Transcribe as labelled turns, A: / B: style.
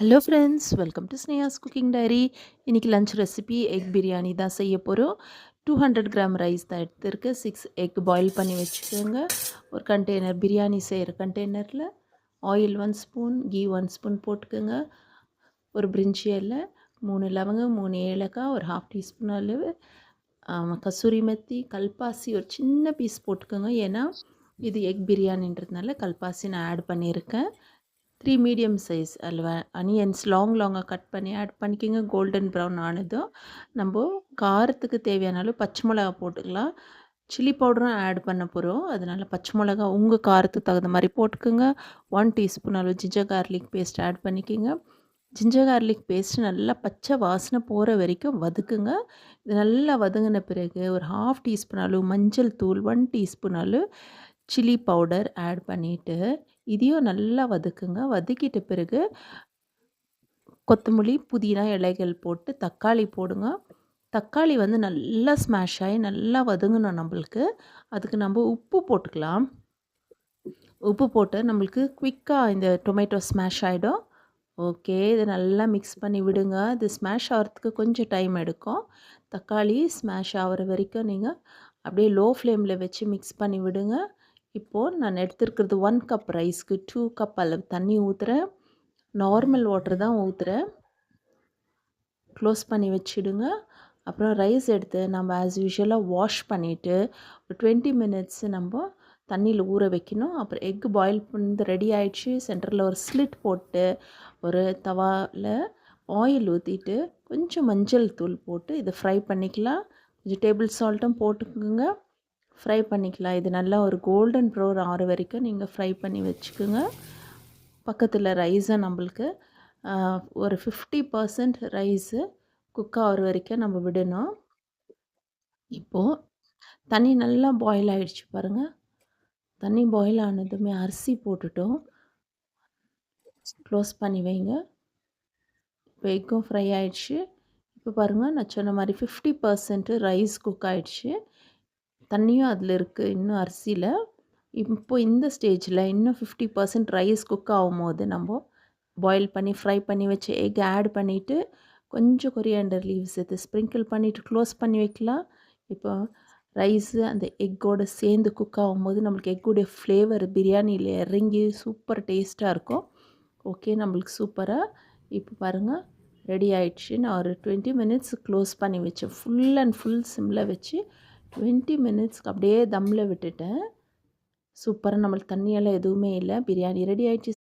A: Hello friends, welcome to Sneha's cooking diary. இன்றைக்கி lunch recipe egg biryani தான் செய்ய போகிறோம். 200 கிராம் ரைஸ் தான் எடுத்துருக்கு. 6 எக் பாயில் பண்ணி வச்சுக்கோங்க. ஒரு கண்டெய்னர் பிரியாணி செய்கிற கண்டெய்னரில் ஆயில் 1 ஸ்பூன், கீ 1 ஸ்பூன் போட்டுக்கோங்க. ஒரு பிரிஞ்சி இலை, 3 லவங்கம், 3 ஏலக்காய், ஒரு ஹாஃப் டீஸ்பூன் அளவு கசூரி மெத்தி, கல்பாசி ஒரு சின்ன பீஸ் போட்டுக்கோங்க. ஏன்னா இது எக் பிரியாணின்றதுனால கல்பாசி நான் ஆட் பண்ணியிருக்கேன். 3 மீடியம் சைஸ் அனியன்ஸ் லாங்காக கட் பண்ணி ஆட் பண்ணிக்கோங்க. கோல்டன் ப்ரௌன் ஆனதும் நம்ம காரத்துக்கு தேவையான அளவு பச்சை மிளகா போட்டுக்கலாம். சில்லி பவுடரும் ஆட் பண்ண போகிறோம். அதனால் பச்சை மிளகா உங்கள் காரத்துக்கு தகுந்த மாதிரி போட்டுக்கோங்க. 1 டீஸ்பூன் அளவு ஜிஞ்சர் கார்லிக் பேஸ்ட் ஆட் பண்ணிக்கோங்க. ஜிஞ்சர் கார்லிக் பேஸ்ட் நல்லா பச்சை வாசனை போகிற வரைக்கும் வதக்குங்க. இது நல்லா வதங்கின பிறகு ஒரு ஹாஃப் டீஸ்பூன் அளவு மஞ்சள் தூள், 1 டீஸ்பூன் அளவு சில்லி பவுடர் ஆட் பண்ணிவிட்டு இதையும் நல்லா வதக்குங்க. வதக்கிட்ட பிறகு கொத்தமல்லி, புதினா இலைகள் போட்டு தக்காளி போடுங்க. தக்காளி வந்து நல்லா ஸ்மாஷ் ஆகி நல்லா வதங்கணும் நம்மளுக்கு. அதுக்கு நம்ம உப்பு போட்டுக்கலாம். உப்பு போட்டு நம்மளுக்கு குயிக்காக இந்த டொமேட்டோ ஸ்மாஷ் ஆகிடும். ஓகே, இதை நல்லா மிக்ஸ் பண்ணி விடுங்க. இது ஸ்மாஷ் ஆகிறதுக்கு கொஞ்சம் டைம் எடுக்கும். தக்காளி ஸ்மாஷ் ஆகிற வரைக்கும் நீங்கள் அப்படியே லோ ஃப்ளேமில் வச்சு மிக்ஸ் பண்ணி விடுங்க. இப்போது நான் எடுத்துருக்கிறது 1 கப் ரைஸ்க்கு 2 கப் அளவு தண்ணி ஊற்றுறேன். நார்மல் வாட்டர் தான் ஊற்றுறேன். க்ளோஸ் பண்ணி வச்சுடுங்க. அப்புறம் ரைஸ் எடுத்து நம்ம ஆஸ் யூஷுவலாக வாஷ் பண்ணிவிட்டு ஒரு 20 மினிட்ஸ் நம்ம தண்ணியில் ஊற வைக்கணும். அப்புறம் எக் பாயில் பண்ணி ரெடி ஆகிடுச்சு. சென்டரில் ஒரு ஸ்லிட் போட்டு ஒரு தவாவில் ஆயில் ஊற்றிட்டு கொஞ்சம் மஞ்சள் தூள் போட்டு இதை ஃப்ரை பண்ணிக்கலாம். கொஞ்சம் டேபிள் சால்ட்டும் போட்டுக்கோங்க. ஃப்ரை பண்ணிக்கலாம். இது நல்லா ஒரு கோல்டன் ப்ரௌன் ஆகிற வரைக்கும் நீங்கள் ஃப்ரை பண்ணி வச்சுக்கோங்க. பக்கத்தில் ரைஸை நம்மளுக்கு ஒரு 50% ரைஸு குக் ஆகிற வரைக்கும் நம்ம விடணும். இப்போது தண்ணி நல்லா பாயில் ஆகிடுச்சு பாருங்கள். தண்ணி பாயில் ஆனதுமே அரிசி போட்டுட்டோம். க்ளோஸ் பண்ணி வைங்க. இப்போ எக்கும் ஃப்ரை ஆகிடுச்சு. இப்போ பாருங்கள், நான் சொன்ன மாதிரி 50% ரைஸ் குக் ஆகிடுச்சு. தண்ணியும் அதில் இருக்குது இன்னும் அரிசியில். இப்போ இந்த ஸ்டேஜில் இன்னும் 50% ரைஸ் குக் ஆகும்போது நம்ம பாயில் பண்ணி ஃப்ரை பண்ணி வச்ச எக் ஆட் பண்ணிவிட்டு கொஞ்சம் கொரியாண்டர் லீவ்ஸ் எடுத்து ஸ்ப்ரிங்கிள் பண்ணிவிட்டு க்ளோஸ் பண்ணி வைக்கலாம். இப்போ ரைஸு அந்த எக்கோடு சேர்ந்து குக் ஆகும்போது நம்மளுக்கு எக்குடைய ஃப்ளேவர் பிரியாணியில் இறங்கி சூப்பர் டேஸ்ட்டாக இருக்கும். ஓகே, நம்மளுக்கு சூப்பராக இப்போ பாருங்கள் ரெடி ஆகிடுச்சு. நான் ஒரு 20 மினிட்ஸ் க்ளோஸ் பண்ணி வச்சேன். ஃபுல் அண்ட் ஃபுல் சிம்மில் வச்சு 20 மினிட்ஸ்க்கு அப்படியே தம்மில் விட்டுட்டேன். சூப்பராக நம்மளுக்கு தண்ணியெல்லாம் எதுவுமே இல்லை. பிரியாணி ரெடி ஆகிடுச்சு.